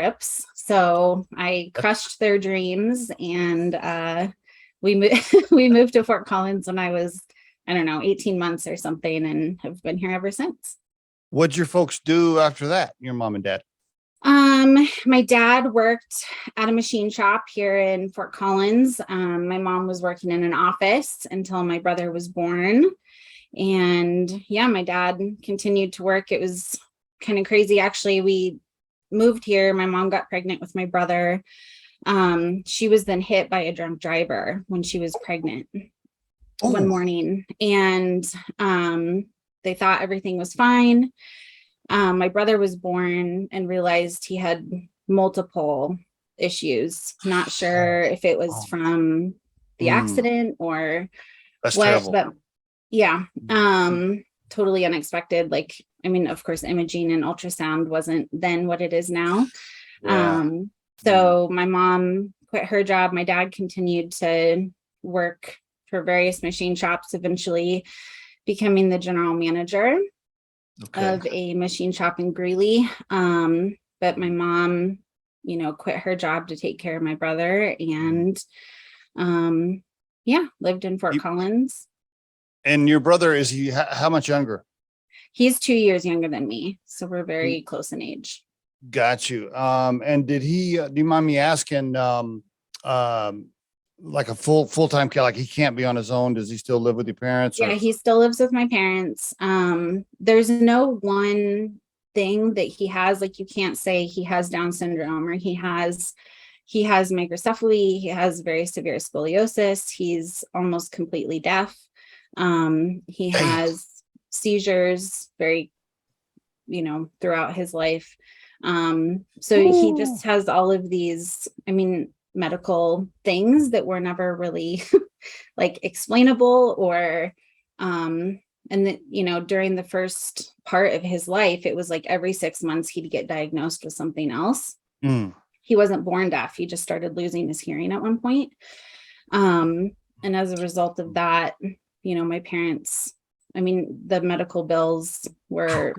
trips. So I crushed their dreams, and we we moved to Fort Collins when I was, I don't know, 18 months or something, and have been here ever since. What'd your folks do after that? Your mom and dad? My dad worked at a machine shop here in Fort Collins. My mom was working in an office until my brother was born. And yeah, my dad continued to work. It was kind of crazy. Actually, we moved here. My mom got pregnant with my brother. She was then hit by a drunk driver when she was pregnant one morning. And they thought everything was fine. My brother was born and realized he had multiple issues. Not sure if it was from the accident or That's what, terrible. but yeah, totally unexpected. Like, I mean, of course, imaging and ultrasound wasn't then what it is now. Yeah. So my mom quit her job. My dad continued to work for various machine shops, eventually becoming the general manager of a machine shop in Greeley. But my mom, quit her job to take care of my brother, and lived in Fort Collins. And your brother, is he how much younger? He's 2 years younger than me, so we're very close in age. Got you. And did he, do you mind me asking, like a full-time care, like he can't be on his own? Does he still live with your parents? Yeah, he still lives with my parents. There's no one thing that he has, like you can't say he has Down syndrome or he has microcephaly, he has very severe scoliosis, he's almost completely deaf. He has seizures very, throughout his life. So he just has all of these, medical things that were never really like explainable or, and that, during the first part of his life, it was like every 6 months he'd get diagnosed with something else. He wasn't born deaf. He just started losing his hearing at one point. And as a result of that, my parents, the medical bills were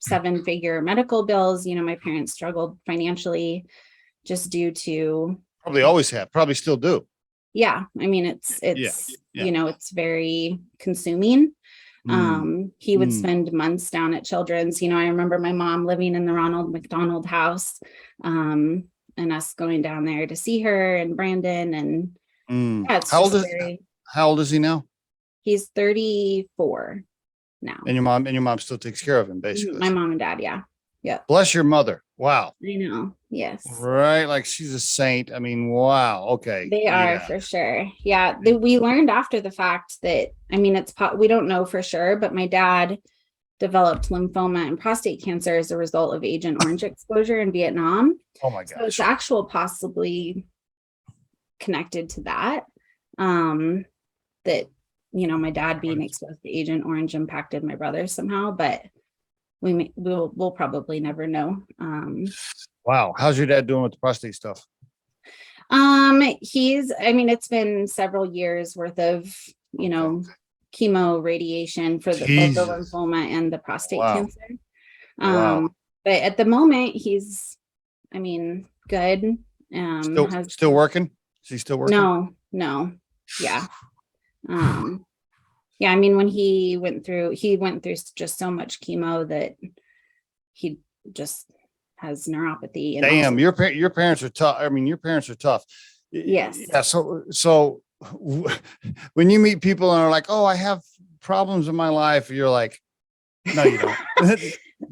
7-figure medical bills. My parents struggled financially just due to. Probably always have, probably still do. Yeah. It's it's very consuming. He would spend months down at Children's. I remember my mom living in the Ronald McDonald House, and us going down there to see her and Brandon. And yeah, how old is he now? He's 34 now. And your mom still takes care of him, basically. My mom and dad, yeah. Yeah. Bless your mother. Wow. I know. Yes. Right. Like she's a saint. Wow. Okay. They are for sure. Yeah. We learned after the fact that, we don't know for sure, but my dad developed lymphoma and prostate cancer as a result of Agent Orange exposure in Vietnam. Oh my gosh. So it's possibly connected to that. That, my dad being exposed to Agent Orange impacted my brother somehow, but we'll probably never know. Wow. How's your dad doing with the prostate stuff? It's been several years worth of, chemo radiation for both the lymphoma and the prostate cancer. But at the moment he's, good. Still working? Is he still working? No. Yeah. Yeah, when he went through just so much chemo that he just has neuropathy. And damn, your parents are tough. Your parents are tough. Yes. Yeah. So when you meet people and are like, "Oh, I have problems in my life," you're like, "No, you don't."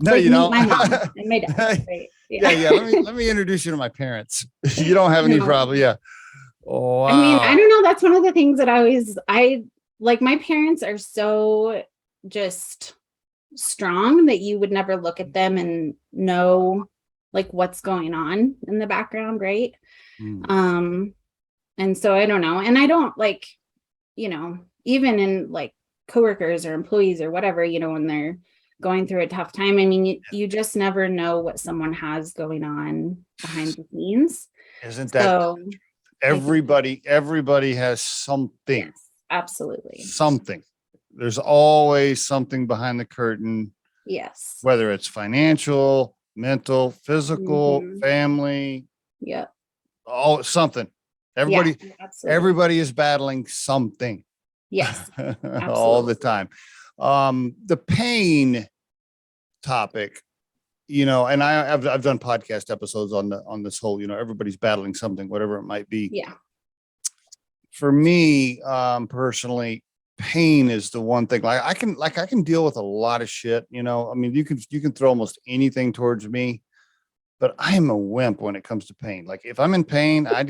No, you don't. My mom and my dad. Right? Yeah. Let me introduce you to my parents. You don't have any problem. Yeah. Oh, wow. I don't know. That's one of the things that I like. My parents are so just strong that you would never look at them and know like what's going on in the background. Right. And so I don't know. And I don't like, even in like coworkers or employees or whatever, when they're going through a tough time, you just never know what someone has going on behind the scenes. Isn't that so? Everybody has something. Yes, absolutely. Something. There's always something behind the curtain. Yes. Whether it's financial, mental, physical, family, all something. Everybody is battling something. Yes. All the time. The pain topic, and I've done podcast episodes on this whole, everybody's battling something, whatever it might be. Yeah. For me, personally, pain is the one thing. I can deal with a lot of shit. I mean, you can throw almost anything towards me, but I'm a wimp when it comes to pain. Like if I'm in pain, I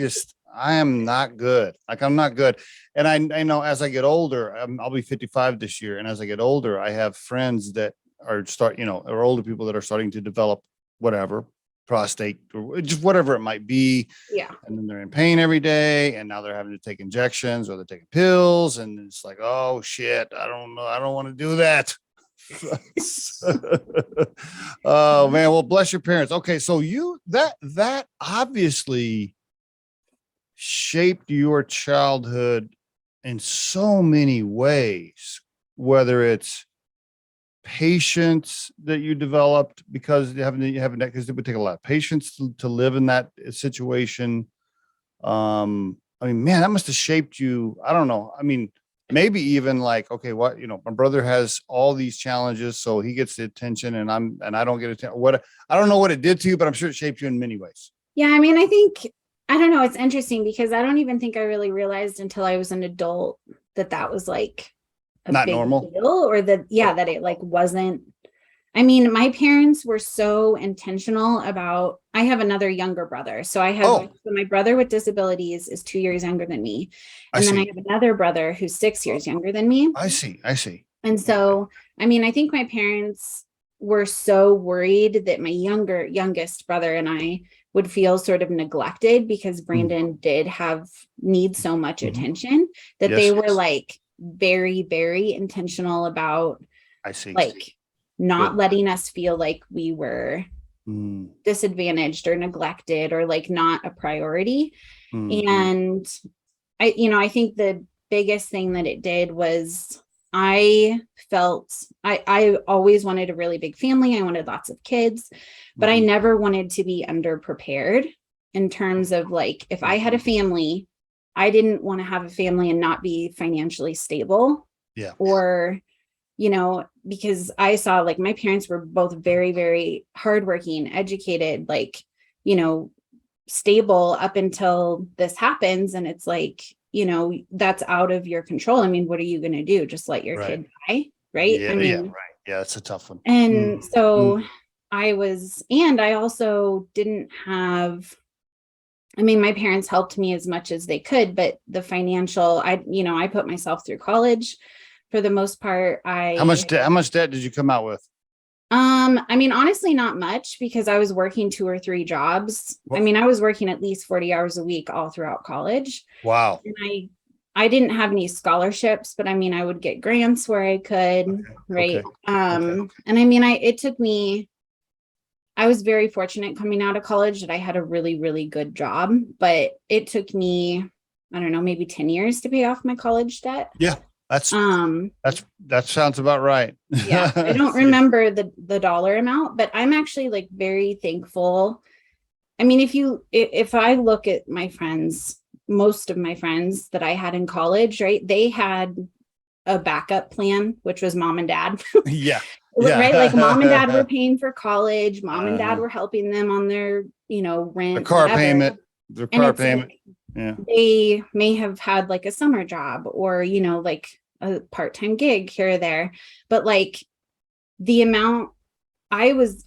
am not good. Like I'm not good. And I know as I get older, I'll be 55 this year. And as I get older, I have friends that are or older people that are starting to develop whatever, prostate or just whatever it might be. Yeah. And then they're in pain every day. And now they're having to take injections or they're taking pills. And it's like, oh shit, I don't know. I don't want to do that. Oh man. Well, bless your parents. Okay. So that obviously shaped your childhood in so many ways, whether it's patience that you developed because you haven't because it would take a lot of patience to live in that situation. I mean, man, that must have shaped you. I don't know. I mean, maybe even like, okay, what, my brother has all these challenges, so he gets the attention and I don't get attention. I don't know what it did to you, but I'm sure it shaped you in many ways. Yeah. I mean, I don't know. It's interesting because I don't even think I really realized until I was an adult that was like a not big normal deal, or that it like wasn't. I mean, my parents were so intentional about, I have another younger brother. So so my brother with disabilities is 2 years younger than me. And then I have another brother who's 6 years younger than me. I see. And so, I mean, I think my parents were so worried that my youngest brother and I would feel sort of neglected because Brandon did need so much attention that they were like very, very intentional about like not letting us feel like we were disadvantaged or neglected or like not a priority. And I think the biggest thing that it did was I felt I always wanted a really big family. I wanted lots of kids, but I never wanted to be underprepared in terms of like, if I had a family, I didn't want to have a family and not be financially stable. Yeah. Or, because I saw like my parents were both very, very hardworking, educated, like, stable up until this happens. And it's like, that's out of your control. I mean, what are you going to do? Just let your kid die? Right. Yeah, I mean, right. Yeah. It's a tough one. And so I also didn't have, I mean, my parents helped me as much as they could, but the financial, I put myself through college for the most part. How much debt did you come out with? I mean, honestly, not much because I was working 2 or 3 jobs. I mean, I was working at least 40 hours a week all throughout college. Wow. And I didn't have any scholarships, but I mean, I would get grants where I could, right? And I mean, I was very fortunate coming out of college that I had a really, really good job, but it took me, I don't know, maybe 10 years to pay off my college debt. Yeah. That sounds about right. Yeah. I don't remember the dollar amount, but I'm actually like very thankful. I mean, if I look at my friends, most of my friends that I had in college, right, they had a backup plan, which was mom and dad. Yeah. Right. Like mom and dad were paying for college. Mom and dad were helping them on their, rent, their car payment. Yeah. They may have had like a summer job or, like a part-time gig here or there, but like the amount I was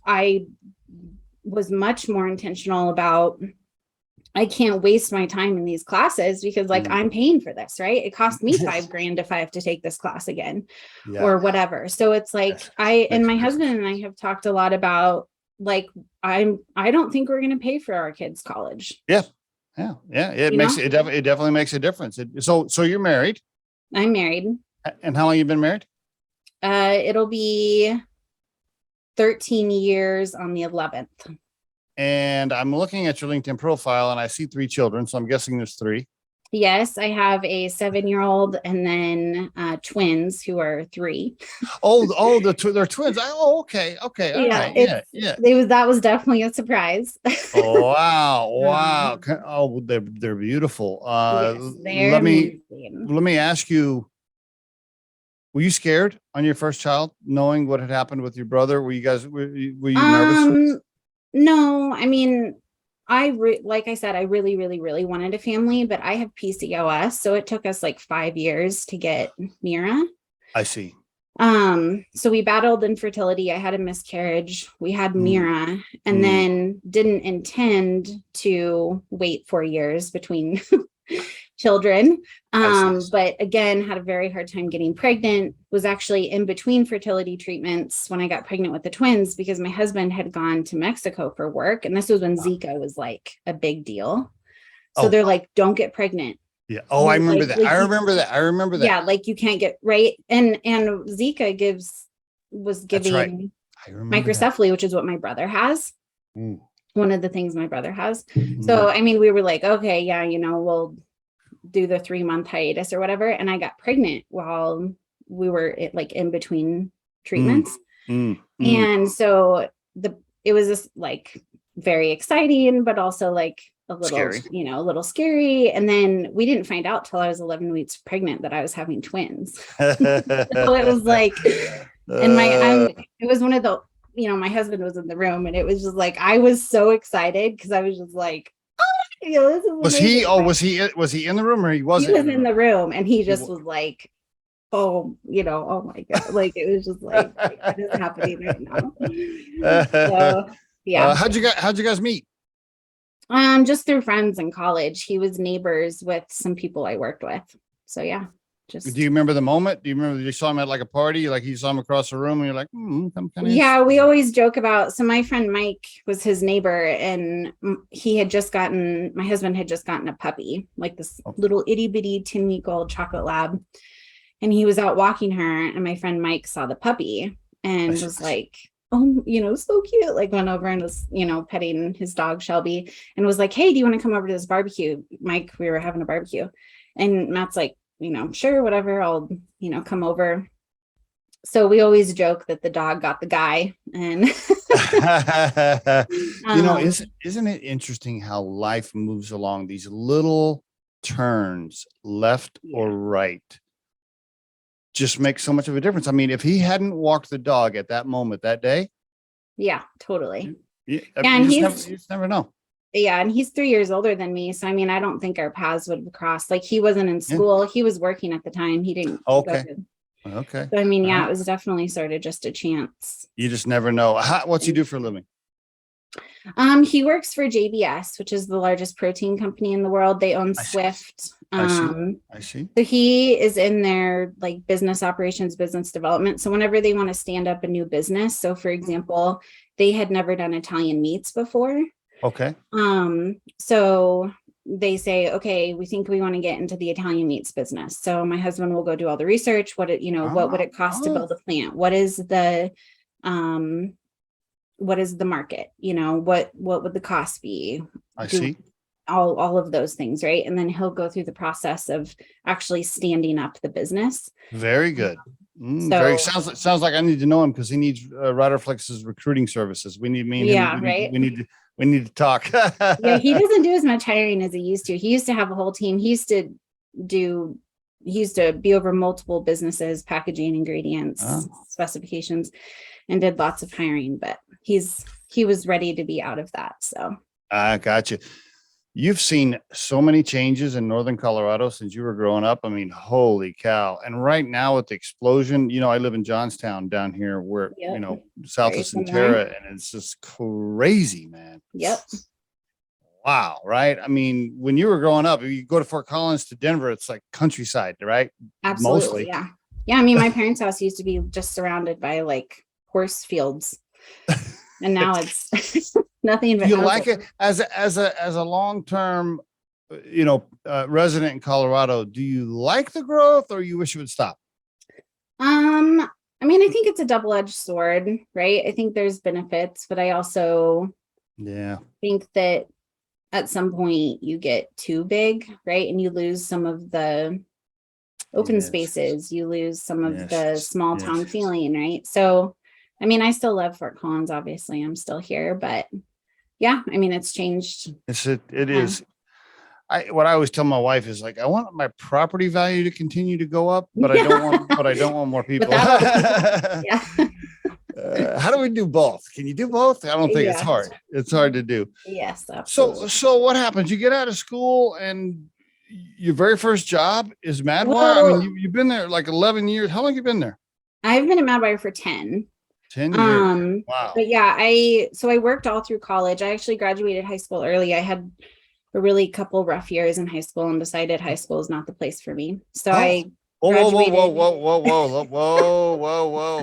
much more intentional about, I can't waste my time in these classes because like I'm paying for this, right? It cost me $5,000 if I have to take this class again or whatever. So it's like and my husband and I have talked a lot about like, I don't think we're going to pay for our kids' college. Yeah. Yeah. Yeah. It definitely makes a difference. So you're married. I'm married. And how long you been married? It'll be 13 years on the 11th. And I'm looking at your LinkedIn profile and I see 3 children. So I'm guessing there's 3. Yes, I have a 7-year-old and then twins who are 3. They're twins. Okay. Okay. All Yeah, right. Yeah. Yeah. that was definitely a surprise. Oh, wow. Wow. Um, Oh, they're beautiful. yes, they're amazing. Let me ask you, were you scared on your first child, knowing what had happened with your brother? Were you nervous? Um, no, I mean, like I said, I really, really, really wanted a family, but I have PCOS, so it took us like 5 years to get Mira. I see. So we battled infertility. I had a miscarriage. We had Mm, Mira, and mm, then didn't intend to wait 4 years between children. I see. But again, had a very hard time getting pregnant, was actually in between fertility treatments when I got pregnant with the twins because my husband had gone to Mexico for work. And this was when Zika was like a big deal. So Oh, they're like, don't get pregnant. yeah. Oh, I remember that. Like I you, remember that. I remember that. yeah, like you can't get right. And Zika was That's right. giving I remember that. microcephaly, which is what my brother has. Mm, One of the things my brother has. So, mm, I mean, we were like, okay, yeah, we'll do the 3-month hiatus or whatever. And I got pregnant while we were like in between mm, treatments. mm, mm. And so it was just like very exciting, but also like Scary. a little scary. And then we didn't find out till I was 11 weeks pregnant that I was having twins. So it was like, and it was one of the, my husband was in the room and it was just like, I was so excited because I was just like, this is Was he? amazing. Oh, was he in the room or he He wasn't was in the in room? the room and he He just was like, oh, oh my God. Like it was just like, what is happening right now? So yeah. how'd you guys meet? Just through friends in college. He was neighbors with some people I worked with. So yeah, Do you just remember the moment? Do you remember you saw him at like a party? Like you saw him across the room and you're like, I'm kind of yeah, we interested. always joke about. So my friend Mike was his neighbor, and my husband had just gotten a puppy, like this Oh, little itty bitty 10-week old chocolate lab. And he was out walking her, and my friend Mike saw the puppy I and see. was like, oh, so cute. Like went over and was, petting his dog Shelby and was like, hey, do you want to come over to this barbecue? Mike, we were having a barbecue. And Matt's like, sure, whatever, I'll, come over. So we always joke that the dog got the guy. And um, Isn't it interesting how life moves along these little turns left or yeah, right just make so much of a difference. I mean, if he hadn't walked the dog at that moment that day, yeah, totally. you, Yeah, you and you just never know. he's 3 years older than me. So I mean, I don't think our paths would have crossed. Like he wasn't in Yeah. school, he was working at the time. He didn't go Okay. to. Okay. So I mean, All yeah, right. it was definitely sort of just a chance. You just never know. What's he do for a living? He works for JBS, which is the largest protein company in the world. They own I see. Swift. I see. I see. So he is in their like business operations, business development. So whenever they want to stand up a new business, so for example, they had never done Italian meats before. Okay. So they say, okay, we think we want to get into the Italian meats business. So my husband will go do all the research. What would Oh, it cost to oh, build a plant? Um, what is the market? What would the cost be? I Do see. all of those things, right? And then he'll go through the process of actually standing up the business. Very good. Very So sounds like I need to know him because he needs Riderflex's recruiting services. We need me and him. yeah, right. We need to talk. Yeah, he doesn't do as much hiring as he used to. He used to have a whole team. Do he used to be over multiple businesses, packaging, ingredients, Oh, specifications, and did lots of hiring, but he was ready to be out of that. So I got you. You've seen so many changes in Northern Colorado since you were growing up. I mean, holy cow. And right now with the explosion, I live in Johnstown down here where, yep, south of very similar. Centera, and it's just crazy, man. Yep, Wow. Right. I mean, when you were growing up, if you go to Fort Collins to Denver, it's like countryside, right? absolutely. Mostly. Yeah. Yeah. I mean, my parents' house used to be just surrounded by like horse fields. And now it's nothing Do but you houses. like it as a long-term, resident in Colorado? Do you like the growth or you wish it would stop? I mean, I think it's a double-edged sword, right? I think there's benefits, but I also Yeah. think that at some point you get too big, right? And you lose some of the open Yes. spaces, you lose some of Yes. the small Yes. town feeling, right? So, I mean, I still love Fort Collins, obviously, I'm still here, but yeah, I mean, it's changed. It Yeah. is. What I always tell my wife is like, I want my property value to continue to go up, but I don't want more people. Without all the people. Yeah. How do we do both? Can you do both? I don't think it's Yeah. hard. It's hard to do. Yes, absolutely. So what happens? You get out of school and your very first job is Madwire. I Well, mean, you've been there like 11 years. How long have you been there? I've been at Madwire for 10. 10 years. Wow. But yeah, I worked all through college. I actually graduated high school early. I had a really couple rough years in high school and decided high school is not the place for me. So I Whoa.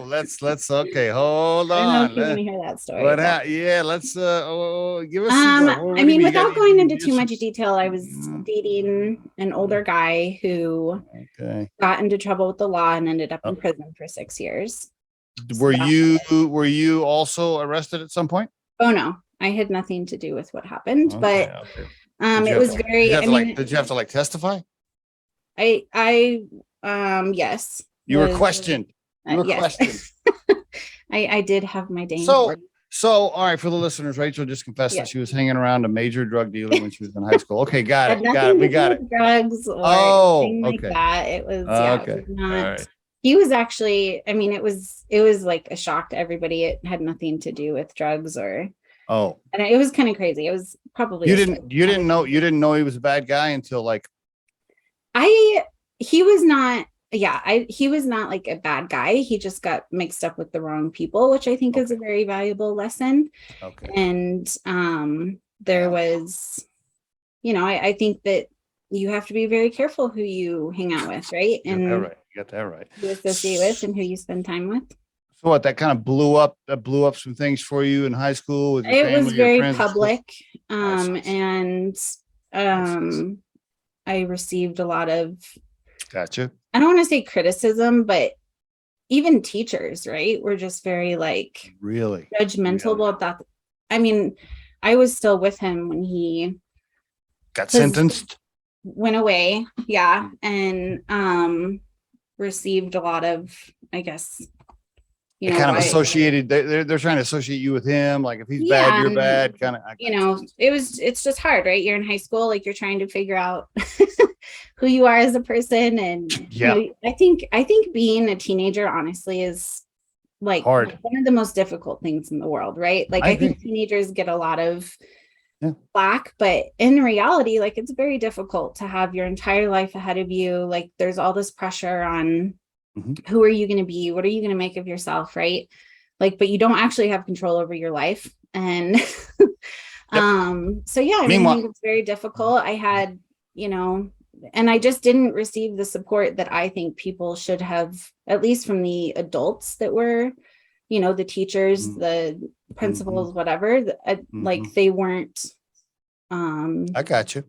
Let's okay. Hold I don't know on. if you want to hear that story. Yeah, let's give us I mean, without going into too much detail, I was dating an older guy who got into trouble with the law and ended up in prison for 6 years. Were you also arrested at some point? Oh no, I had nothing to do with what happened, but it was very, did you have to like testify? Yes. You were questioned. Yes. I did have my day. So, all right, for the listeners, Rachel just confessed that she was hanging around a major drug dealer when she was in high school. Okay, got it. We got it. Drugs or anything like that. It was, it was not. Right. He was actually, I mean, it was like a shock to everybody. It had nothing to do with drugs and it was kind of crazy. It was probably you didn't know he was a bad guy until like he was not like a bad guy. He just got mixed up with the wrong people, which I think is a very valuable lesson. Okay. And there was, I think that you have to be very careful who you hang out with, right? And you got that right. Who you associate with and who you spend time with. So what, that kind of blew up some things for you in high school with your family, it was very your public. I received a lot of, gotcha. I don't want to say criticism, but even teachers, right, were just very like really judgmental about that. I mean, I was still with him when he got sentenced, went away. Yeah. And received a lot of, I guess, kind of associated. They're trying to associate you with him. Like if he's bad, you're bad. Kind of, it's just hard, right? You're in high school, like you're trying to figure out who you are as a person. And I think being a teenager, honestly, is like hard. One of the most difficult things in the world, right? Like I think teenagers get a lot of flack, but in reality, like it's very difficult to have your entire life ahead of you. Like there's all this pressure on who are you going to be? What are you going to make of yourself? Right. Like, but you don't actually have control over your life. And so, yeah, I think it's very difficult. I had, and I just didn't receive the support that I think people should have, at least from the adults that were, the teachers, the principals, whatever, like they weren't. I got you.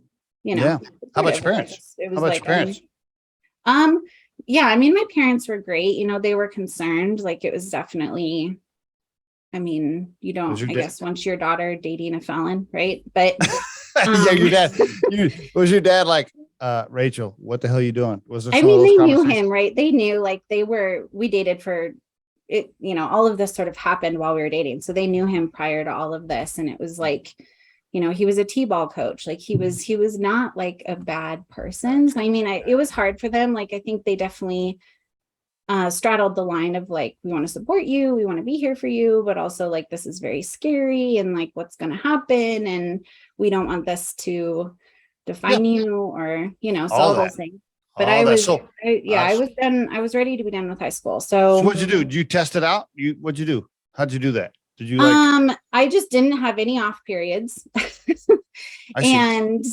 How about your parents? It was your parents? Yeah, I mean, my parents were great. They were concerned. Like it was definitely, I mean, you don't, I guess, once your daughter dating a felon, right? But your dad, was your dad like, Rachel, what the hell are you doing? Was there? I mean, they knew him, right? They knew, like we dated for it, all of this sort of happened while we were dating. So they knew him prior to all of this. And it was like, he was a t-ball coach. Like he was not like a bad person. So, I mean, it was hard for them. Like, I think they definitely straddled the line of like, we want to support you. We want to be here for you, but also like, this is very scary and like, what's going to happen. And we don't want this to define you or, so all those things. But I was done. I was ready to be done with high school. So what'd you do? Did you test it out? What'd you do? How'd you do that? Did you I just didn't have any off periods and,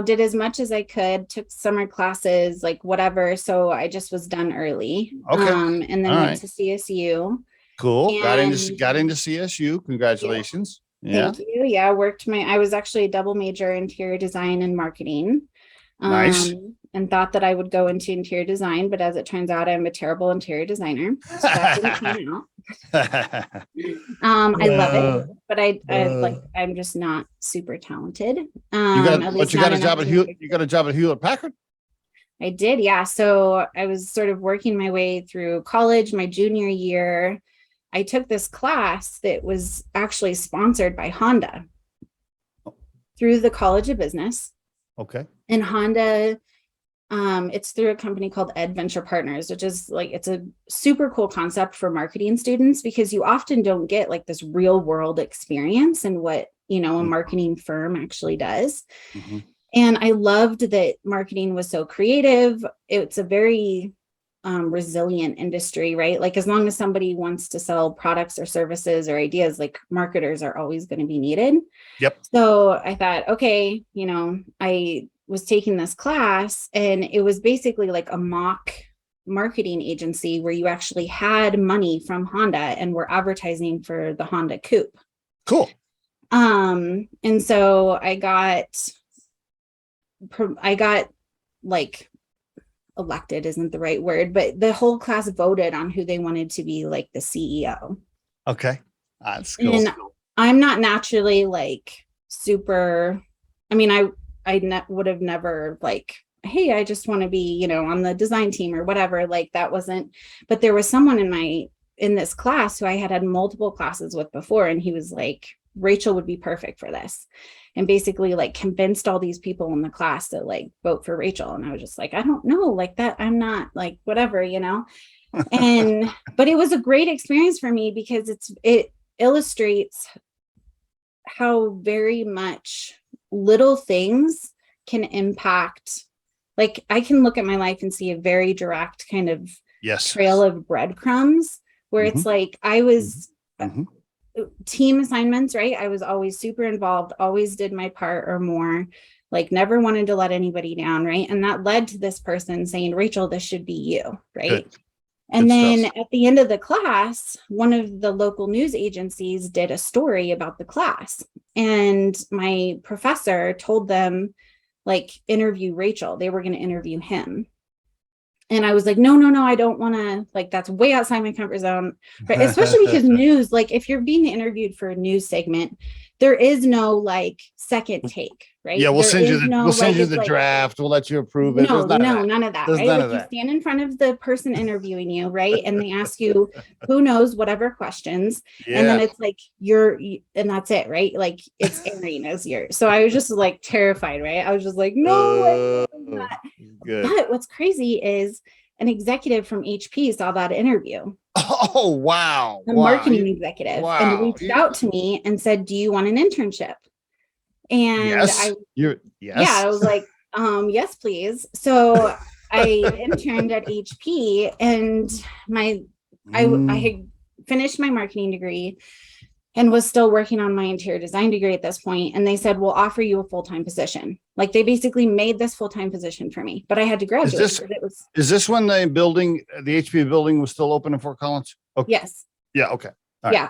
did as much as I could, took summer classes, like whatever. So I just was done early. Okay. And then went to CSU. Cool. Got into CSU. Congratulations. Thank you. Yeah. I was actually a double major interior design and marketing. Nice. and thought that I would go into interior design, but as it turns out, I'm a terrible interior designer. So that didn't pan out. I love it, but I'm just not super talented. But you got a job at Hewlett. You got a job at Hewlett Packard. I did, yeah. So I was sort of working my way through college. My junior year, I took this class that was actually sponsored by Honda through the College of Business. Okay. And Honda, it's through a company called Adventure Partners, which is like, it's a super cool concept for marketing students because you often don't get like this real world experience and what, a marketing firm actually does. Mm-hmm. And I loved that marketing was so creative. It's a very resilient industry, right? Like as long as somebody wants to sell products or services or ideas, like marketers are always going to be needed. Yep. So I thought, okay, I was taking this class and it was basically like a mock marketing agency where you actually had money from Honda and were advertising for the Honda Coupe. Cool. And so I got like elected isn't the right word, but the whole class voted on who they wanted to be like the CEO. Okay. That's cool. And I'm not naturally like super, I mean, I would have never like, hey, I just want to be, on the design team or whatever. Like that wasn't, but there was someone in this class who I had multiple classes with before. And he was like, Rachel would be perfect for this. And basically like convinced all these people in the class to like vote for Rachel. And I was just like, I don't know, like that. I'm not like, whatever, and, but it was a great experience for me because it illustrates how very much little things can impact. Like I can look at my life and see a very direct kind of trail of breadcrumbs where it's like, I was team assignments, right? I was always super involved, always did my part or more, like never wanted to let anybody down, right? And that led to this person saying, Rachel, this should be you, right? Good. And Good then stuff. At the end of the class, one of the local news agencies did a story about the class. And my professor told them, like, interview Rachel. They were going to interview him. And I was like, no, I don't want to, like, that's way outside my comfort zone. But especially because news, like if you're being interviewed for a news segment, there is no like second take, right? Yeah, we'll send you the draft. We'll let you approve it. No, none of that, right? Like you stand in front of the person interviewing you, right? And they ask you, who knows, whatever questions. Yeah. And then it's like, and that's it, right? Like it's airing as yours. So I was just like terrified, right? I was just like, no, good. But what's crazy is an executive from HP saw that interview. Oh, wow. The marketing executive and reached out to me and said, do you want an internship? And I was like, yes, please. So I interned at HP and I had finished my marketing degree and was still working on my interior design degree at this point. And they said, we'll offer you a full-time position. Like they basically made this full-time position for me, but I had to graduate. Is this when the HP building was still open in Fort Collins? Okay. Yes. Yeah. Okay.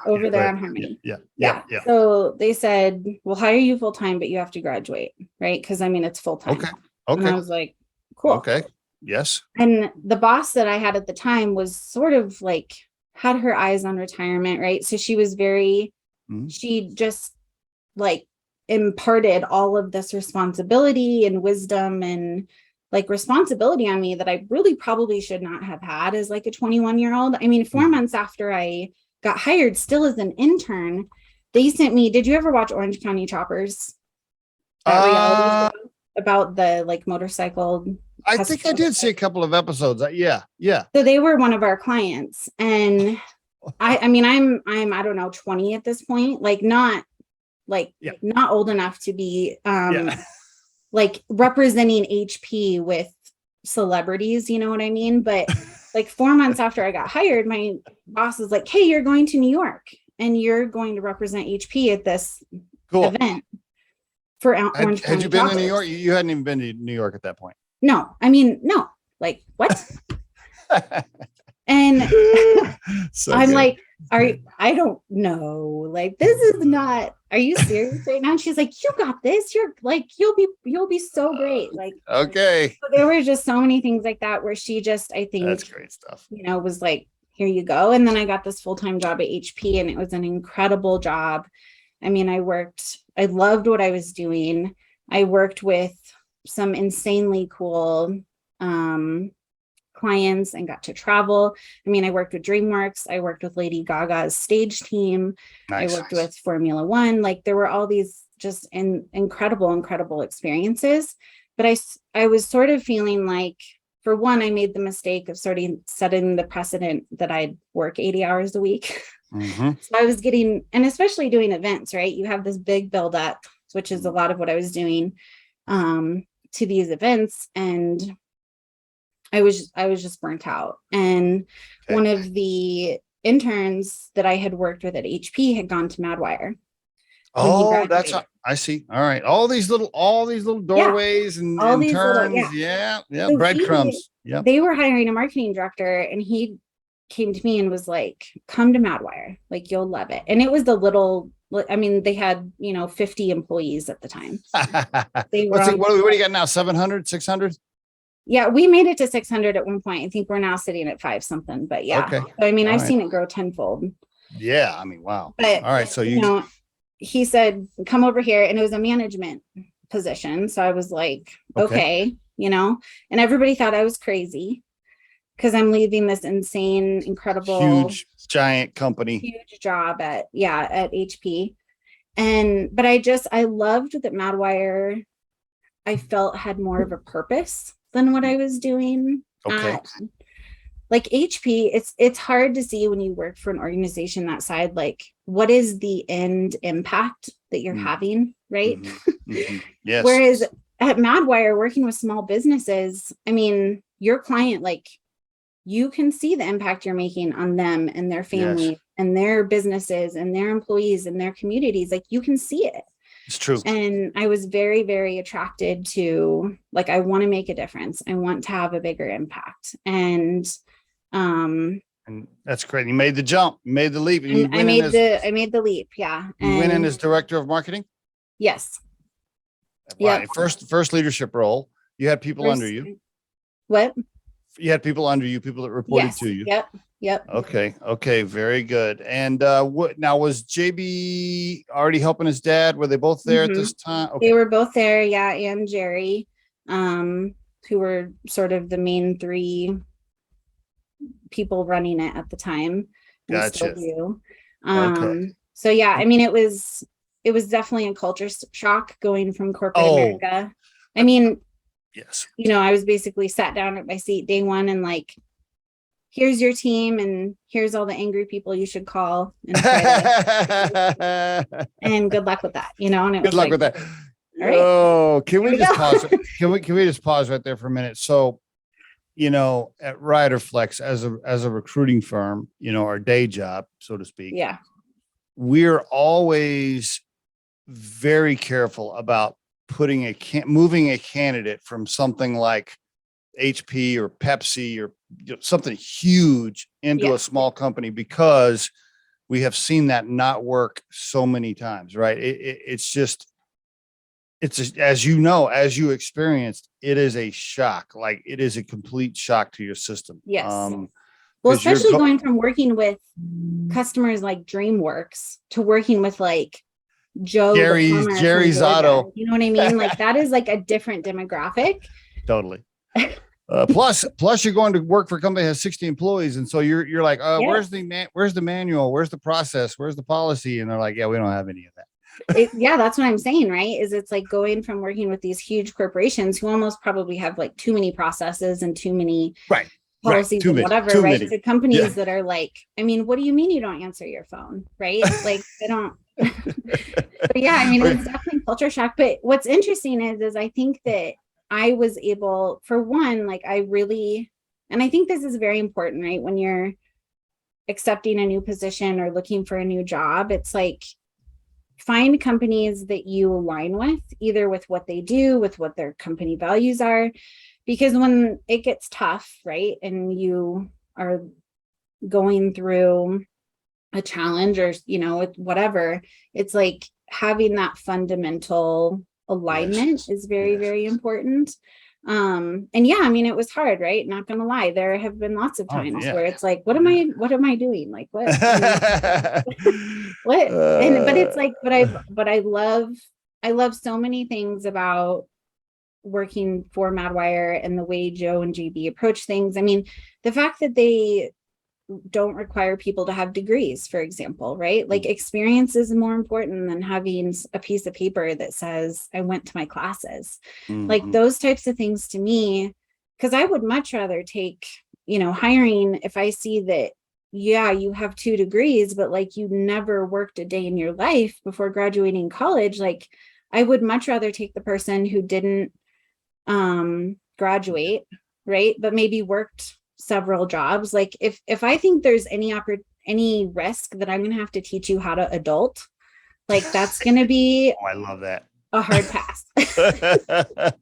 Over there on Harmony. Yeah. So they said, we'll hire you full-time, but you have to graduate. Right. Cause I mean, it's full-time. Okay. And I was like, cool. Okay. Yes. And the boss that I had at the time was sort of like, had her eyes on retirement, right? So she was she just like imparted all of this responsibility and wisdom and like responsibility on me that I really probably should not have had as like a 21-year-old. I mean, 4 months after I got hired, still as an intern, they sent me, did you ever watch Orange County Choppers? That reality show about the like motorcycle? I think I did see a couple of episodes. Yeah. So they were one of our clients, and I mean, I'm I don't know, 20 at this point, like not old enough to be like representing HP with celebrities, you know what I mean? But like 4 months after I got hired, my boss was like, hey, you're going to New York and you're going to represent HP at this event for Orange County. Had you been to New York? You hadn't even been to New York at that point. No, I mean, no, like what? And so I'm good. Like, I don't know, like, this is not are you serious right now? And she's like, you got this. You're like, you'll be so great. Like, Okay. so there were just so many things like that where she just, I think, That's great stuff. was like, here you go. And then I got this full-time job at HP, and it was an incredible job. I mean, I loved what I was doing. I worked with some insanely cool clients and got to travel. I mean, I worked with DreamWorks. I worked with Lady Gaga's stage team. Nice. I worked with Formula One. Like, there were all these just incredible experiences. But I was sort of feeling like, for one, I made the mistake of sort of setting the precedent that I'd work 80 hours a week. Mm-hmm. So I was getting, and especially doing events, right? You have this big buildup, which is a lot of what I was doing to these events. And I was just burnt out. And one of the interns that I had worked with at HP had gone to Madwire. Oh, I see. All right. All these little doorways and turns. Yeah. So breadcrumbs. Yeah. They were hiring a marketing director, and he came to me and was like, come to Madwire. Like, you'll love it. And it was they had, 50 employees at the time. What do you got now? 700, 600? Yeah, we made it to 600 at one point. I think we're now sitting at 5 something, but yeah. Okay. So, I mean, I've seen it grow tenfold. Yeah. I mean, wow. But, all right. So he said, come over here, and it was a management position. So I was like, okay, and everybody thought I was crazy because I'm leaving this insane, incredible, huge, giant company, huge job at HP. But I loved that Madwire, I felt, had more of a purpose than what I was doing. Like HP, it's hard to see when you work for an organization that side, like, what is the end impact that you're having, right? Mm-hmm. Yes. Whereas at Madwire, working with small businesses, I mean, your client, like, you can see the impact you're making on them and their family and their businesses and their employees and their communities. Like, you can see it. It's true. And I was very, very attracted to, like, I want to make a difference. I want to have a bigger impact. And that's great. You made the jump, you made the leap. And I made the leap. Yeah. You went in as director of marketing? Yes. Wow. First leadership role. You had people under you. What? You had people under you, people that reported to you. Yep. Okay. Very good. And what now, was JB already helping his dad? Were they both there at this time? Okay. They were both there. Yeah. And Jerry, who were sort of the main 3 people running it at the time. Gotcha. So yeah, I mean, it was definitely a culture shock going from corporate America. I mean, yes, I was basically sat down at my seat day one and like, here's your team and here's all the angry people you should call and and good luck with that, and it good luck with that. All right. Oh, can we just pause? Can we just pause right there for a minute? So, at Riderflex, as a recruiting firm, our day job, so to speak. Yeah. We're always very careful about moving a candidate from something like HP or Pepsi or something huge into a small company, because we have seen that not work so many times, right? It's as you experienced, it is a shock. Like, it is a complete shock to your system. Yes. Well, especially going from working with customers like DreamWorks to working with like Jerry's Auto. You know what I mean? Like, that is like a different demographic. Totally. Plus you're going to work for a company that has 60 employees. And so you're like, where's the manual? Where's the process? Where's the policy? And they're like, yeah, we don't have any of that. That's what I'm saying, right? Is it's like going from working with these huge corporations who almost probably have like too many processes and too many policies and whatever, right? To companies that are like, I mean, what do you mean you don't answer your phone, right? Like, they don't. But yeah, I mean, it's definitely culture shock. But what's interesting is I think that I was able, for one, like, and I think this is very important, right? When you're accepting a new position or looking for a new job, it's like, find companies that you align with, either with what they do, with what their company values are, because when it gets tough, right, and you are going through a challenge or, whatever, it's like, having that fundamental alignment is very, very important. And yeah, I mean, it was hard, right? Not gonna lie. There have been lots of times where it's like, what am I doing? Like what? What? And but it's like, but I love so many things about working for Madwire and the way Joe and JB approach things. I mean, the fact that they don't require people to have degrees, for example, right? Like experience is more important than having a piece of paper that says I went to my classes. Like those types of things to me, because I would much rather take, hiring if I see that, yeah, you have 2 degrees, but like you never worked a day in your life before graduating college. Like I would much rather take the person who didn't graduate, right? But maybe worked several jobs. Like if I think there's any risk that I'm going to have to teach you how to adult, like that's going to be I love that. A hard pass.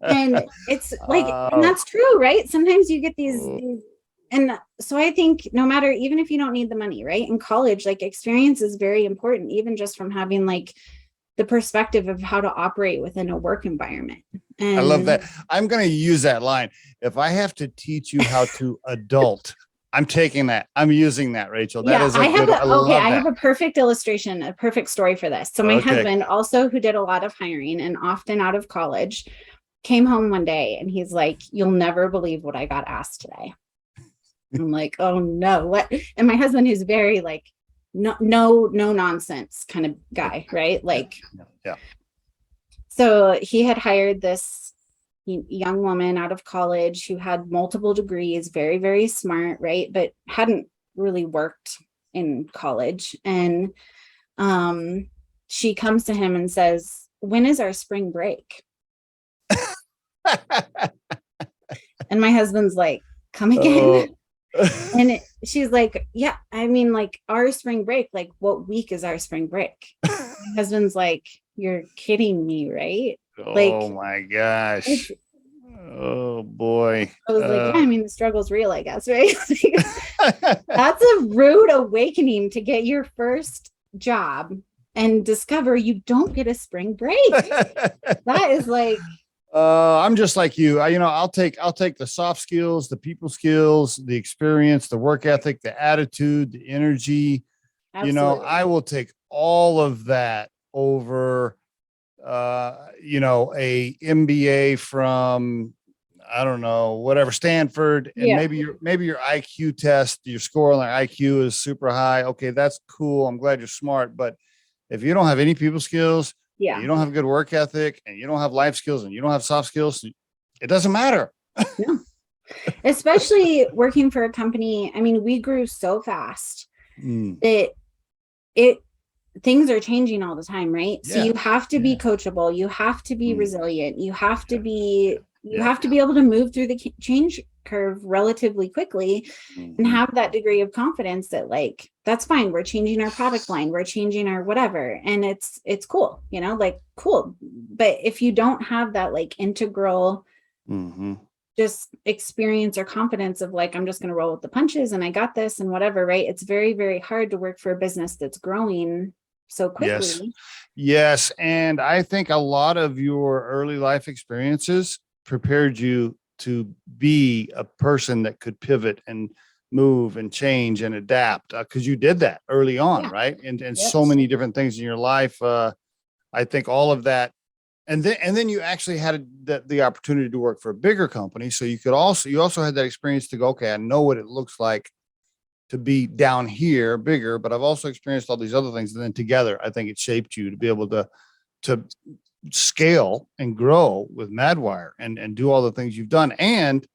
And it's like, and that's true, right? Sometimes you get these, and so I think no matter, even if you don't need the money, right? In college, like experience is very important, even just from having like the perspective of how to operate within a work environment. And I love that. I'm going to use that line. If I have to teach you how to adult, I'm taking that. I'm using that, Rachel. That is I have a perfect illustration, a perfect story for this. So my husband also, who did a lot of hiring and often out of college, came home one day and he's like, you'll never believe what I got asked today. I'm like, oh no, what? And my husband, who's very like, no nonsense kind of guy, right? Like, yeah. So he had hired this young woman out of college who had multiple degrees, very, very smart, right? But hadn't really worked in college. And she comes to him and says, when is our spring break? And my husband's like, come again? And she's like, yeah, I mean, like our spring break, like what week is our spring break? My husband's like, you're kidding me, right? Oh my gosh. Oh boy. I was like, yeah, I mean, the struggle's real, I guess, right? That's a rude awakening to get your first job and discover you don't get a spring break. That is like, I'm just like you. I'll take the soft skills, the people skills, the experience, the work ethic, the attitude, the energy. absolutely. I will take all of that over a MBA from, I don't know, whatever, Stanford, and maybe your IQ test, your score on the IQ is super high. Okay, that's cool. I'm glad you're smart, but if you don't have any people skills, you don't have good work ethic, and you don't have life skills, and you don't have soft skills, it doesn't matter. No. Especially working for a company. I mean, we grew so fast that things are changing all the time, right? So you have to be coachable, you have to be resilient, you have to be able to move through the change curve relatively quickly and have that degree of confidence that like, that's fine. We're changing our product line, we're changing our whatever. And it's cool, like cool. But if you don't have that like integral just experience or confidence of like, I'm just going to roll with the punches and I got this and whatever, right? It's very, very hard to work for a business that's growing so quickly. Yes. And I think a lot of your early life experiences prepared you to be a person that could pivot and move and change and adapt, because you did that early on, right? And so many different things in your life. I think all of that. And then you actually had the opportunity to work for a bigger company. So you also had that experience to go, okay, I know what it looks like to be down here bigger, but I've also experienced all these other things. And then together, I think it shaped you to be able to scale and grow with Madwire and do all the things you've done and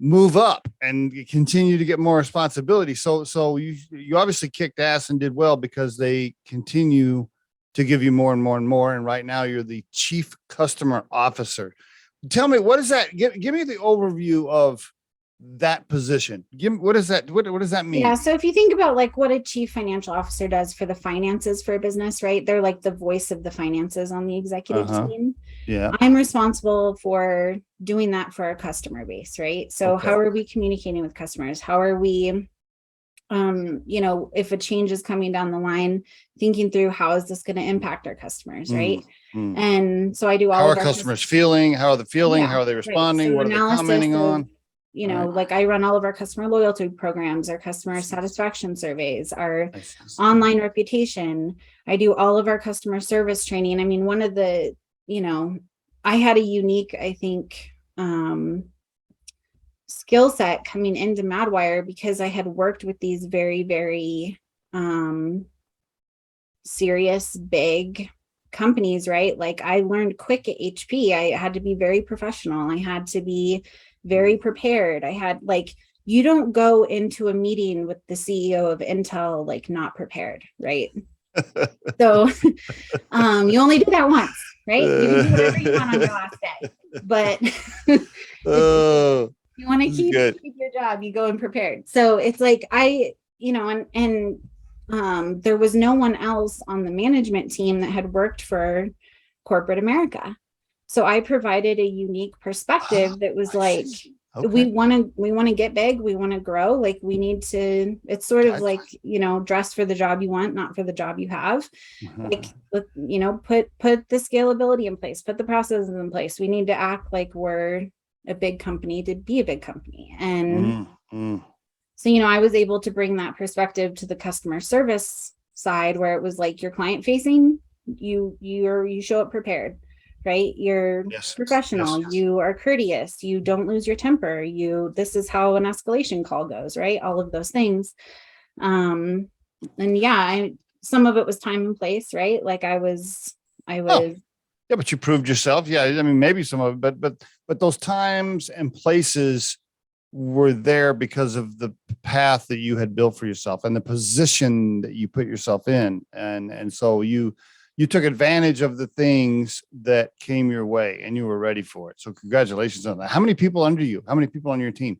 move up and continue to get more responsibility. So you obviously kicked ass and did well because they continue to give you more and more and more. And right now you're the chief customer officer. Tell me, what is that? Give me the overview of that position. What does that mean? Yeah. So if you think about like what a chief financial officer does for the finances for a business, right? They're like the voice of the finances on the executive team. Yeah. I'm responsible for doing that for our customer base, right? So how are we communicating with customers? How are we if a change is coming down the line, thinking through how is this going to impact our customers, right? And so I do all how of are our customers feeling? How are they feeling? yeah, How are they right. responding? So What are they analysis commenting of, on? Right. like I run all of our customer loyalty programs, our customer satisfaction surveys, our I see. online reputation. I do all of our customer service training. I mean, one of the, I had a unique, I think, skill set coming into Madwire because I had worked with these very, very serious, big companies, right? Like I learned quick at HP. I had to be very professional. I had to be very prepared. I had you don't go into a meeting with the CEO of Intel like not prepared, right? So you only do that once, right? You can do whatever you want on your last day. But Oh, you want to this is keep good. your job, you go in prepared. So it's like and there was no one else on the management team that had worked for corporate America. So I provided a unique perspective that was like, Okay. we want to get big, we want to grow, like we need to, it's sort of like, dress for the job you want, not for the job you have. Like, put the scalability in place, put the processes in place. We need to act like we're a big company to be a big company. And so, I was able to bring that perspective to the customer service side where it was like you're client facing, you show up prepared, right? You're professional, you are courteous, you don't lose your temper, this is how an escalation call goes, right? All of those things. And yeah, some of it was time and place, right? Like I was yeah, but you proved yourself. Yeah. I mean, maybe some of it, but those times and places were there because of the path that you had built for yourself and the position that you put yourself in. And so you took advantage of the things that came your way and you were ready for it. So congratulations on that. How many people under you? How many people on your team?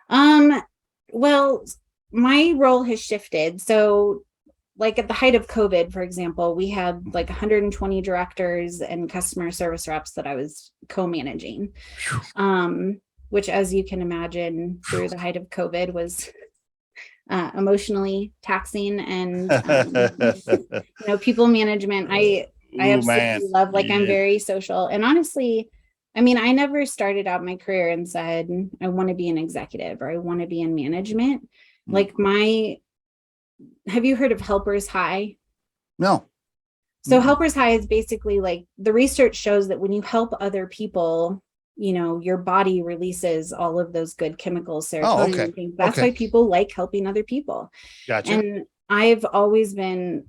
Well, my role has shifted. So like at the height of COVID, for example, we had like 120 directors and customer service reps that I was co-managing. Which, as you can imagine, through the height of COVID was emotionally taxing and people management. I absolutely love, like, I'm very social, and honestly, I mean, I never started out my career and said I want to be an executive or I want to be in management. Like have you heard of Helpers High? No. So Helpers High is basically like the research shows that when you help other people, your body releases all of those good chemicals, serotonin and things. That's why people like helping other people. Gotcha. And I've always been,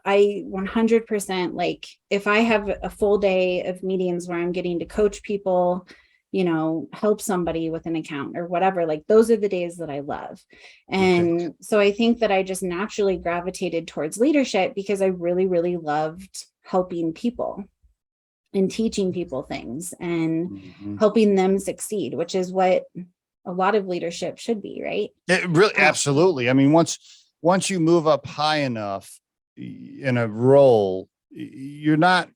I 100% like, if I have a full day of meetings where I'm getting to coach people, help somebody with an account or whatever, like those are the days that I love. And so I think that I just naturally gravitated towards leadership because I really, really loved helping people and teaching people things and helping them succeed, which is what a lot of leadership should be, right? It really, absolutely. I mean, once you move up high enough in a role, you're not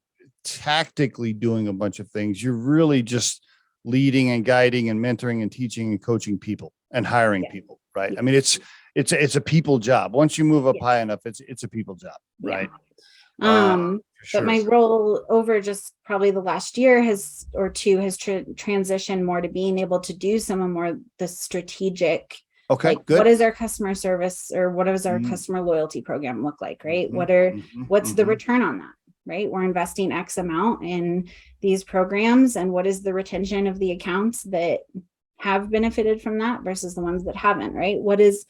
tactically doing a bunch of things. You're really just leading and guiding and mentoring and teaching and coaching people and hiring people, right? I mean, it's a people job. Once you move up high enough, it's a people job, right? But my role over just probably the last year has transitioned more to being able to do some of more the strategic, like good. What is our customer service or what does our customer loyalty program look like, right? What's the return on that, right? We're investing X amount in these programs, and what is the retention of the accounts that have benefited from that versus the ones that haven't, right? What is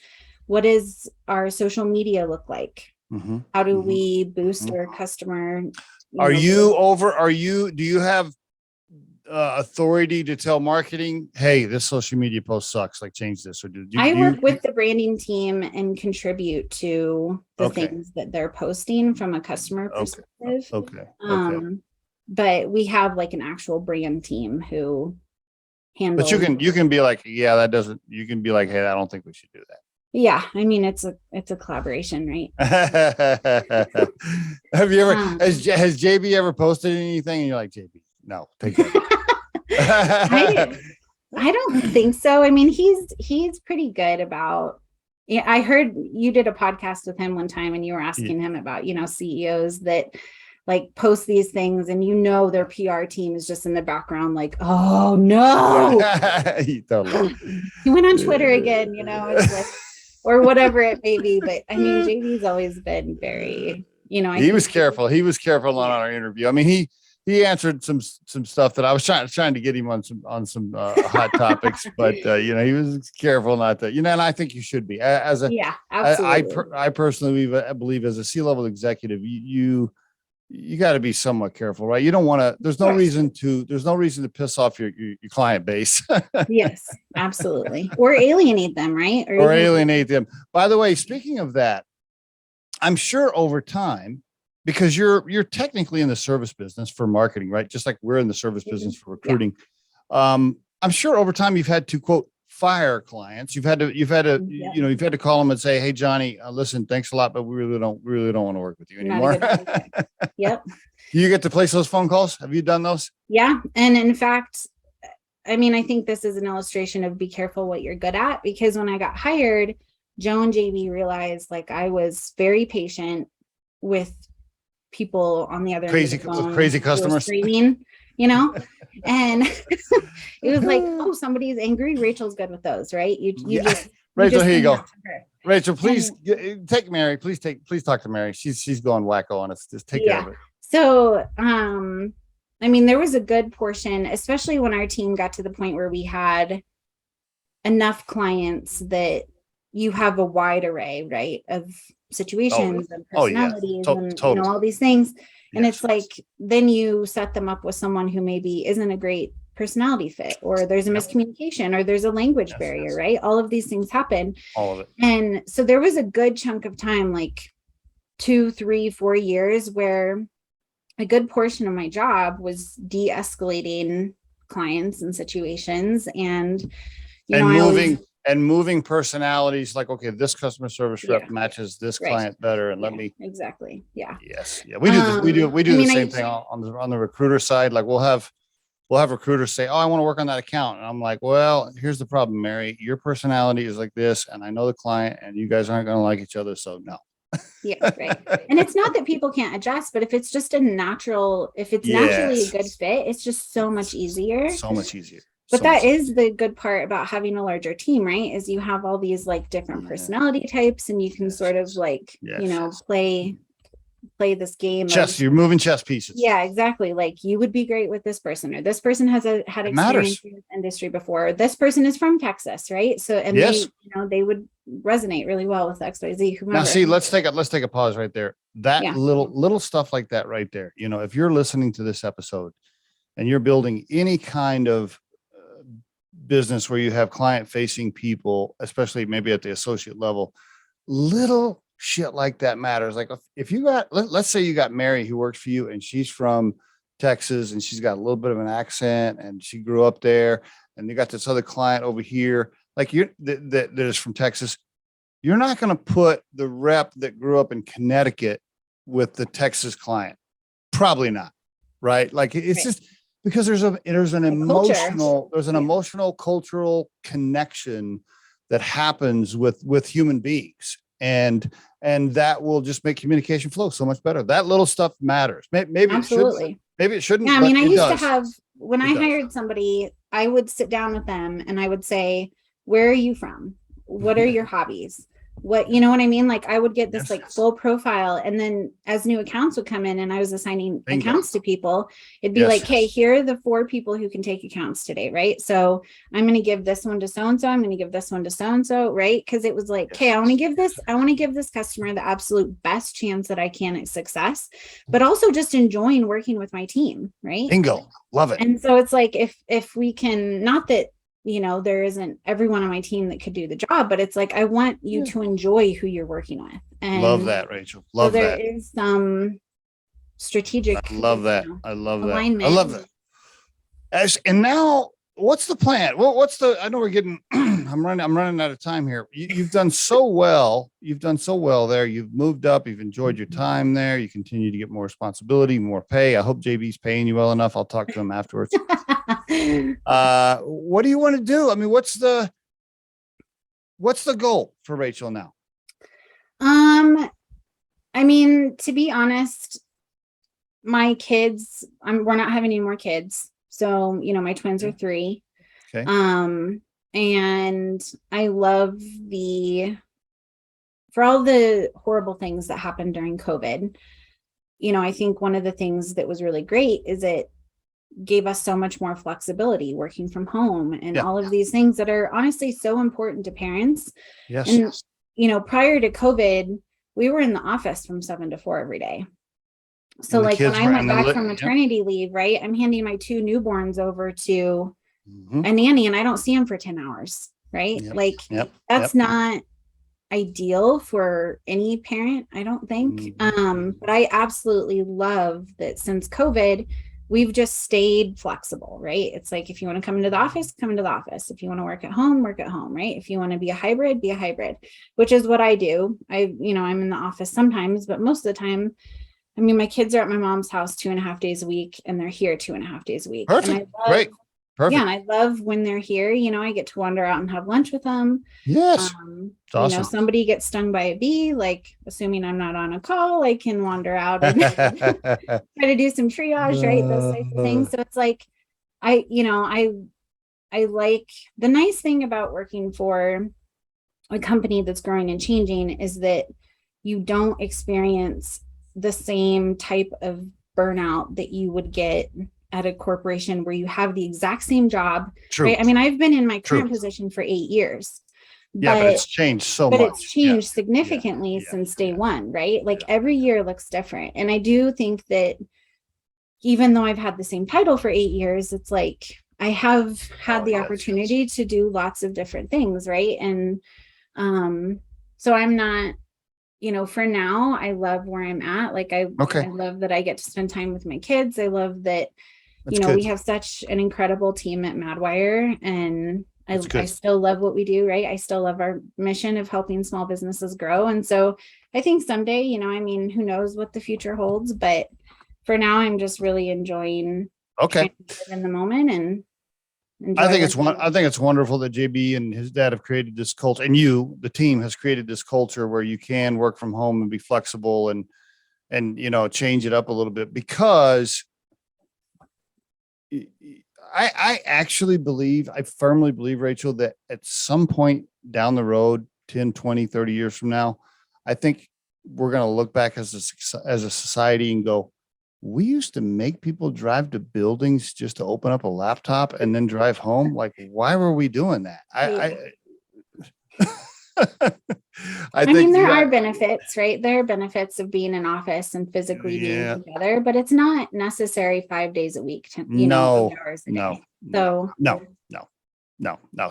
our social media look like? How do we boost our customer? Do you have authority to tell marketing, hey, this social media post sucks, like change this? Or I work with the branding team and contribute to the things that they're posting from a customer perspective. But we have like an actual brand team who handles. But you can be like, yeah, that doesn't. You can be like, hey, I don't think we should do that. Yeah, I mean, it's a collaboration, right? Have you ever has JB ever posted anything and you're like, JB, no, take that. I don't think so. I mean, he's pretty good about Yeah, I heard you did a podcast with him one time and you were Yeah. asking him about, CEOs that like post these things and their PR team is just in the background like, oh no. Totally. He went on Twitter again, it's like, or whatever it may be. But I mean, JD's always been very, I He was think, careful. He was careful on yeah, our interview. I mean, he answered some stuff that I was trying to get him on some hot topics, but he was careful not to, and I think you should be as a, yeah, absolutely. I personally believe as a C-level executive, you got to be somewhat careful, right? You don't want to, there's Of no course. reason to piss off your client base Yes, absolutely. Or alienate them, right? Or or even, alienate them. By the way, speaking of that, I'm sure over time, because you're technically in the service business for marketing, right? Just like we're in the service business for yeah, recruiting. I'm sure over time you've had to quote fire clients. You've had to yeah, you've had to call them and say, "Hey, Johnny, listen, thanks a lot, but we really don't want to work with you not a anymore." good fit. Yep. You get to place those phone calls. Have you done those? Yeah. And in fact, I mean, I think this is an illustration of be careful what you're good at, because when I got hired, Joe and JB realized like I was very patient with people on the other end of the phone Crazy who were customers. screaming, and it was like, oh, somebody's angry. Rachel's good with those, right? Yeah. You Rachel, just here you send it go. out to her. Rachel, please And take Mary. Please talk to Mary. She's going wacko on us. Just take care yeah. of it. So, I mean, there was a good portion, especially when our team got to the point where we had enough clients that you have a wide array, right, of situations and Oh yeah. personalities and Totally. all these things. And Yes. it's like then you set them up with someone who maybe isn't a great personality fit, or there's a Yep. miscommunication, or there's a language Yes. barrier, right? All of these things happen. All of it. And so there was a good chunk of time, like 2, 3, 4 years, where a good portion of my job was de-escalating clients and situations. And And I always, moving personalities like, okay, this customer service rep yeah, matches this right, client better. And let yeah, me, exactly, yeah. yes. Yeah. We do this. We I do the mean, same thing on the recruiter side. Like we'll have recruiters say, "Oh, I want to work on that account." And I'm like, "Well, here's the problem, Mary. Your personality is like this, and I know the client, and you guys aren't going to like each other, so no." Yeah, right. And it's not that people can't adjust, but if it's just if it's naturally a Yes. good fit, it's just so much easier. So much easier. But that is the good part about having a larger team, right? Is you have all these like different personality types, and you can sort of like, play this game chess. of, You're moving chess pieces. yeah, exactly. Like you would be great with this person, or this person had experience in this industry before. This person is from Texas, right? So, and yes, they would resonate really well with XYZ, whomever. Now, see, let's take a pause right there. That little stuff like that right there. If you're listening to this episode and you're building any kind of business where you have client facing people, especially maybe at the associate level, little shit like that matters. Like if you got, let's say you got Mary who works for you and she's from Texas and she's got a little bit of an accent and she grew up there, and you got this other client over here, like that is from Texas. You're not going to put the rep that grew up in Connecticut with the Texas client. Probably not. Right. Like it's just because there's an emotional cultural connection that happens with human beings. And that will just make communication flow so much better. That little stuff matters. Maybe absolutely. Maybe it shouldn't. Yeah, I mean, I used to have, when I hired somebody, I would sit down with them and I would say, where are you from? What are your hobbies? What, you know what I mean? Like I would get this full profile, and then as new accounts would come in and I was assigning accounts to people, it'd be like, hey, here are the 4 people who can take accounts today, right? So I'm going to give this one to so-and-so. I'm going to give this one to so-and-so, right? Because it was like, okay, I want to give this customer the absolute best chance that I can at success, but also just enjoying working with my team, right? Bingo. Love it. And so it's like, if we can, not that there isn't everyone on my team that could do the job, but it's like, I want you to enjoy who you're working with. And love that, Rachel. Love that. There is some strategic. I love that. I love alignment. that. I love that. And now, what's the plan? Well, I know we're getting, I'm running out of time here. You've done so well. You've done so well there. You've moved up. You've enjoyed your time there. You continue to get more responsibility, more pay. I hope JB's paying you well enough. I'll talk to him afterwards. What do you want to do? I mean, what's the goal for Rachel now? I mean, to be honest, my kids, we're not having any more kids. So, my twins are 3. Okay. And I love for all the horrible things that happened during COVID, I think one of the things that was really great is it gave us so much more flexibility working from home and all of these things that are honestly so important to parents. Yes. And, prior to COVID, we were in the office from 7 to 4 every day. So like when I went back from maternity leave, right, I'm handing my 2 newborns over to a nanny and I don't see them for 10 hours, right? That's not ideal for any parent, I don't think. But I absolutely love that since COVID, we've just stayed flexible, right? It's like, if you want to come into the office, come into the office. If you want to work at home, right? If you want to be a hybrid, which is what I do. I'm in the office sometimes, but most of the time, my kids are at my mom's house 2.5 days a week and they're here 2.5 days a week. Perfect. Great. Perfect. Yeah. And I love when they're here, I get to wander out and have lunch with them. Yes. Awesome. Somebody gets stung by a bee, like assuming I'm not on a call, I can wander out and try to do some triage, right? Those types of things. So it's like, I like, the nice thing about working for a company that's growing and changing is that you don't experience the same type of burnout that you would get at a corporation where you have the exact same job. True. Right? I've been in my current position for 8 years. But it's changed so much. But it's changed significantly since day one, right? Like every year looks different. And I do think that even though I've had the same title for 8 years, it's like I have had the opportunity to do lots of different things, right? And so I'm not, for now, I love where I'm at. Like I love that I get to spend time with my kids. I love that, we have such an incredible team at Madwire, and I still love what we do, right? I still love our mission of helping small businesses grow. And so I think someday, who knows what the future holds, but for now, I'm just really enjoying in the moment. And I think it's wonderful that JB and his dad have created this culture, and the team has created this culture where you can work from home and be flexible and change it up a little bit, because I firmly believe, Rachel, that at some point down the road, 10, 20, 30 years from now, I think we're going to look back as a society and go, we used to make people drive to buildings just to open up a laptop and then drive home. Like, why were we doing that? I think there are benefits, right? There are benefits of being in office and physically being together, but it's not necessary 5 days a week to, 8 hours a day. No.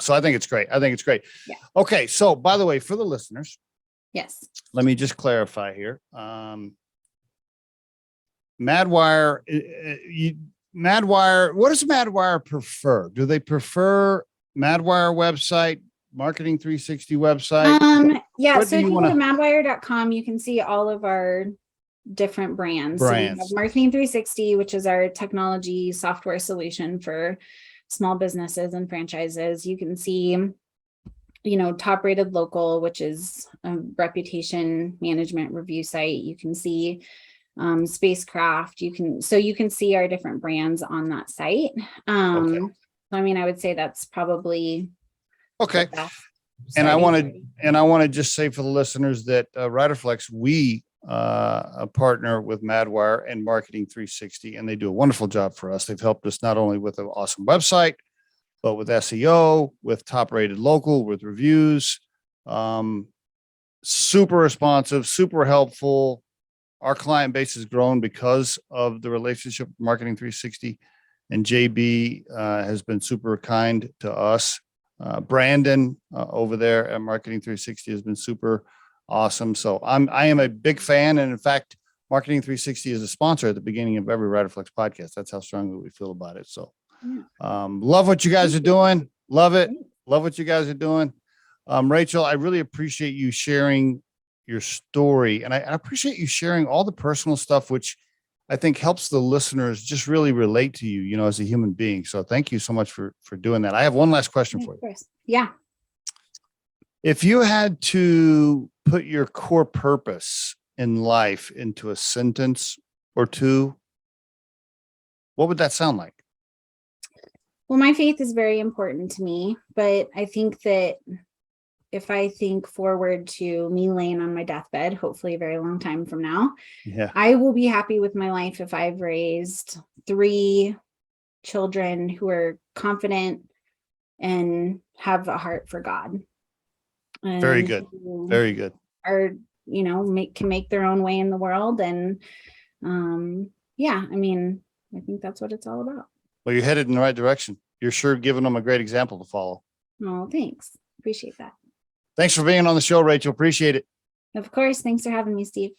So I think it's great. Yeah. Okay. So by the way, for the listeners, yes, let me just clarify here. Madwire, what does Madwire prefer? Do they prefer Madwire website, Marketing 360 website? So if you go to madwire.com, you can see all of our different brands. So we have Marketing 360, which is our technology software solution for small businesses and franchises. You can see, Top Rated Local, which is a reputation management review site. You can see Spacecraft. You can see our different brands on that site. I would say that's probably okay. And I want to just say for the listeners that Riderflex, we partner with Madwire and Marketing 360, and they do a wonderful job for us. They've helped us not only with an awesome website, but with SEO, with Top Rated Local, with reviews. Super responsive, super helpful. Our client base has grown because of the relationship with Marketing 360, and JB has been super kind to us. Brandon over there at Marketing 360 has been super awesome. So I am a big fan. And in fact, Marketing 360 is a sponsor at the beginning of every Riderflex podcast. That's how strongly we feel about it. So love what you guys are doing. Love it. Love what you guys are doing. Rachel, I really appreciate you sharing your story. And I appreciate you sharing all the personal stuff, which I think helps the listeners just really relate to you, as a human being. So thank you so much for doing that. I have one last question for you. Yeah. If you had to put your core purpose in life into a sentence or two, what would that sound like? Well, my faith is very important to me, but I think that if I think forward to me laying on my deathbed, hopefully a very long time from now, Yeah. I will be happy with my life if I've raised 3 children who are confident and have a heart for God. Very And good. who Very good. are, can make their own way in the world. And yeah, I mean, I think that's what it's all about. Well, you're headed in the right direction. You're sure giving them a great example to follow. Oh, thanks. Appreciate that. Thanks for being on the show, Rachel. Appreciate it. Of course. Thanks for having me, Steve.